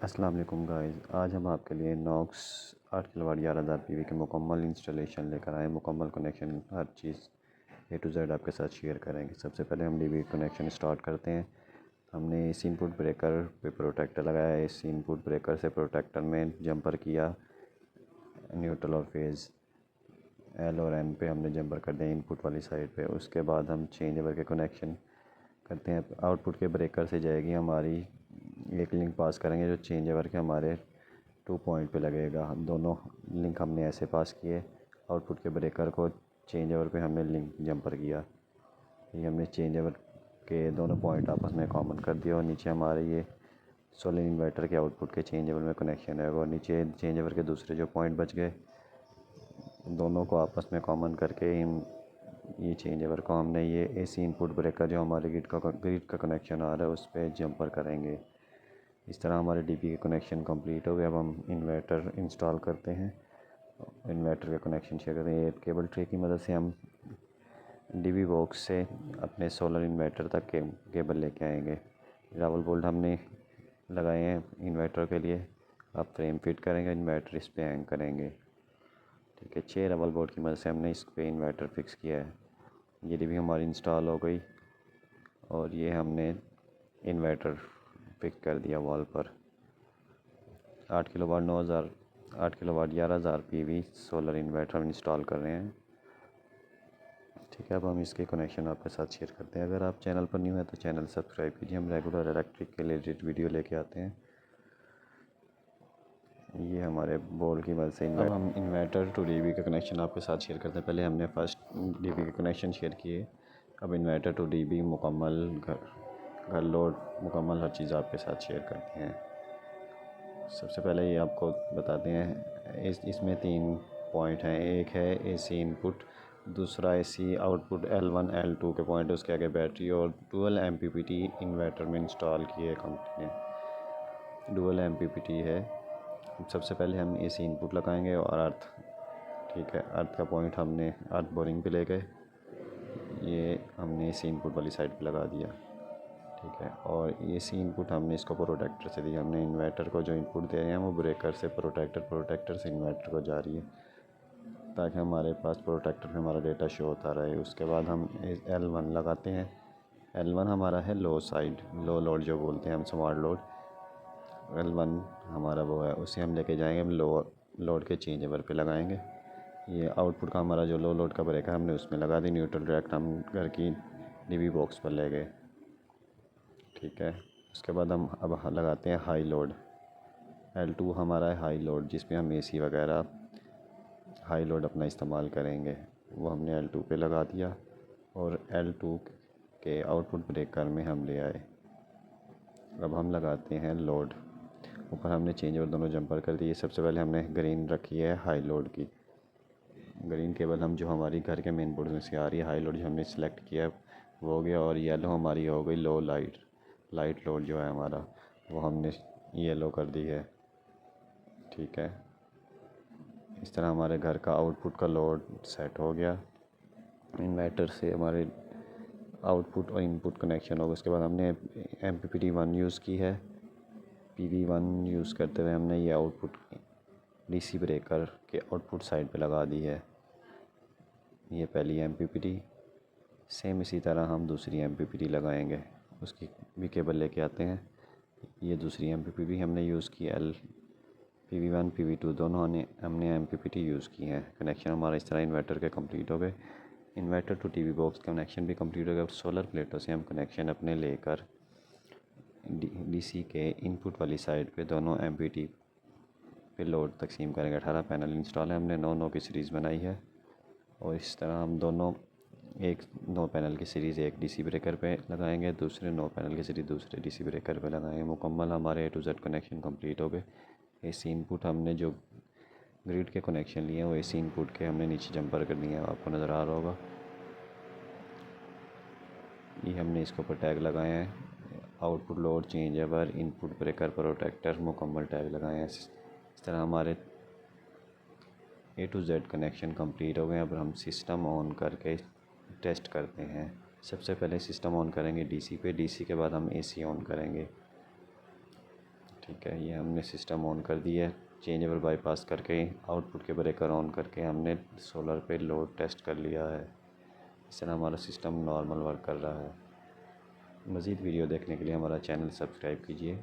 अस्सलाम वालेकुम गाइस, आज हम आपके लिए नॉक्स 8 किलोवाट 11,000 पीवी के मुकम्मल इंस्टॉलेशन लेकर आए। मुकम्मल कनेक्शन हर चीज़ ए टू जेड आपके साथ शेयर करेंगे। सबसे पहले हम डीबी कनेक्शन स्टार्ट करते हैं। हमने एसी इनपुट ब्रेकर पे प्रोटेक्टर लगाया। एसी इनपुट ब्रेकर से प्रोटेक्टर में जंपर किया। न्यूट्रल और फेज़ एल और एन पे हमने जंपर कर दिया इनपुट वाली साइड पे। उसके बाद हम चेंज ओवर के कनेक्शन करते हैं। आउटपुट के ब्रेकर से जाएगी हमारी एक लिंक पास करेंगे जो चेंज ओवर के हमारे 2 पॉइंट पे लगेगा। हम दोनों लिंक हमने ऐसे पास किए। आउटपुट के ब्रेकर को चेंज ओवर पे हमने लिंक जंपर किया। ये हमने चेंज ओवर के दोनों पॉइंट आपस में कॉमन कर दिया और नीचे हमारे ये सोलर इन्वर्टर के आउटपुट के चेंज ओवर में कनेक्शन है। और नीचे चेंज ओवर के दूसरे जो पॉइंट बच गए दोनों को आपस में कॉमन करके ये चेंज ओवर को हमने ये एसी इनपुट ब्रेकर जो हमारे ग्रिड का कनेक्शन आ रहा है उस पर जंपर करेंगे। इस तरह हमारे डीपी के कनेक्शन कंप्लीट हो गए। अब हम इन्वर्टर इंस्टॉल करते हैं। इन्वर्टर का कनेक्शन शेयर करते हैं। केबल ट्रे की मदद से हम डीबी बॉक्स से अपने सोलर इन्वर्टर तक केबल लेके आएंगे। रावल बोल्ट हमने लगाए हैं इन्वर्टर के लिए। अब फ्रेम फिट करेंगे, इन्वर्टर इस पर हैंग करेंगे। ठीक है, 6 रबल बोर्ड की मदद से हमने इस पे इन्वर्टर फिक्स किया है। ये डीबी हमारी इंस्टॉल हो गई और ये हमने इन्वर्टर फिक्स कर दिया वॉल पर। 8 kilowatt 9,000 8 kilowatt 11,000 PV solar inverter हम इंस्टॉल कर रहे हैं। ठीक है, अब हम इसके कनेक्शन आपके साथ शेयर करते हैं। अगर आप चैनल पर न्यू है तो चैनल सब्सक्राइब कीजिए। हम रेगुलर इलेक्ट्रिक के रिलेटेड वीडियो लेके आते हैं। ये हमारे बोर्ड की मदद से अब हम इन्वर्टर टू डीबी का कनेक्शन आपके साथ शेयर करते हैं। पहले हमने फर्स्ट डीबी का कनेक्शन शेयर किए। अब इन्वर्टर टू डीबी मुकम्मल घर लोड मुकम्मल हर चीज़ आपके साथ शेयर करते हैं। सबसे पहले ये आपको बताते हैं इसमें 3 पॉइंट हैं। एक है एसी इनपुट, दूसरा एसी आउटपुट L1 L2 के पॉइंट, उसके आगे बैटरी और डुअल MPPT इन्वर्टर में इंस्टॉल किए कंपनी ने। डुअल MPPT है। सबसे पहले हम एसी इनपुट लगाएंगे और अर्थ। ठीक है, अर्थ का पॉइंट हमने अर्थ बोरिंग पे ले गए। ये हमने एसी इनपुट वाली साइड पे लगा दिया। ठीक है, और एसी इनपुट हमने इसको प्रोटेक्टर से दिया। हमने इन्वर्टर को जो इनपुट दे रहे हैं वो ब्रेकर से प्रोटेक्टर से इन्वर्टर को जा रही है ताकि हमारे पास प्रोटेक्टर पे हमारा डेटा शो होता रहे। उसके बाद हम L1 लगाते हैं। L1 हमारा है लो साइड, लो लोड जो बोलते हैं हम, स्मार्ट लोड। L1 हमारा वो है, उसे हम लेके जाएंगे, हम लो लोड के चेंज ओवर पे लगाएंगे। ये आउटपुट का हमारा जो लो लोड का ब्रेकर हमने उसमें लगा दी। न्यूट्रल डायरेक्ट हम घर की डीबी बॉक्स पर ले गए। ठीक है, उसके बाद हम अब लगाते हैं हाई लोड। L2 हमारा है हाई लोड, जिसमें हम एसी वगैरह हाई लोड अपना इस्तेमाल करेंगे। वो हमने L2 पे लगा दिया और L2 के आउटपुट ब्रेकर में हम ले आए। अब हम लगाते हैं लोड। ऊपर हमने चेंज ओवर दोनों जंपर कर दिए। सबसे पहले हमने ग्रीन रखी है हाई लोड की। ग्रीन केबल हम जो हमारी घर के मेन बोर्ड में से आ रही है, हाई लोड जो हमने सेलेक्ट किया वो हो गया। और येलो हमारी हो गई लो लाइट लोड जो है हमारा, वो हमने येलो कर दी है। ठीक है, इस तरह हमारे घर का आउटपुट का लोड सेट हो गया। इन्वर्टर से हमारे आउटपुट और इनपुट कनेक्शन होगा। उसके बाद हमने MPPT 1 यूज़ की है। PV1 यूज़ करते हुए हमने ये आउटपुट DC ब्रेकर के आउटपुट साइड पे लगा दी है। ये पहली MPPT। सेम इसी तरह हम दूसरी MPPT लगाएंगे। उसकी भी केबल लेके आते हैं। ये दूसरी MPPT हमने यूज़ की PV1 PV2 दोनों हमने MPPT यूज़ की हैं। कनेक्शन हमारा इस तरह इन्वर्टर के कंप्लीट हो गए। Inverter to TV box connection भी कंप्लीट हो गया। सोलर प्लेटों से हम कनेक्शन अपने लेकर DC के इनपुट वाली साइड पे दोनों MPPT पे लोड तकसीम करेंगे। 18 पैनल इंस्टॉल है। हमने 9 की सीरीज़ बनाई है और इस तरह हम दोनों एक 9 पैनल की सीरीज़ एक DC ब्रेकर पे लगाएंगे, दूसरे 9 पैनल की सीरीज़ दूसरे DC ब्रेकर पे लगाएंगे। मुकम्मल हमारे A to Z connection complete हो गए। एसी इनपुट हमने जो ग्रिड के कनेक्शन लिए हैं वो एसी इनपुट के हमने नीचे जंपर कर दिए हैं, आपको नज़र आ रहा होगा। ये हमने इसके ऊपर टैग लगाए हैं। Output load change over input breaker protector मुकम्मल टैग लगाए हैं। इस तरह हमारे A to Z connection complete हो गए। अब हम सिस्टम ऑन करके टेस्ट करते हैं। सबसे पहले सिस्टम ऑन करेंगे DC पे, DC के बाद हम AC ऑन करेंगे। ठीक है, ये हमने सिस्टम ऑन कर दिया है। चेंजेबल बाईपास करके आउटपुट के ब्रेकर ऑन करके हमने सोलर पे लोड टेस्ट कर लिया है। इस तरह हमारा सिस्टम नॉर्मल वर्क कर रहा है। मज़ीद वीडियो देखने के लिए हमारा चैनल सब्सक्राइब कीजिए।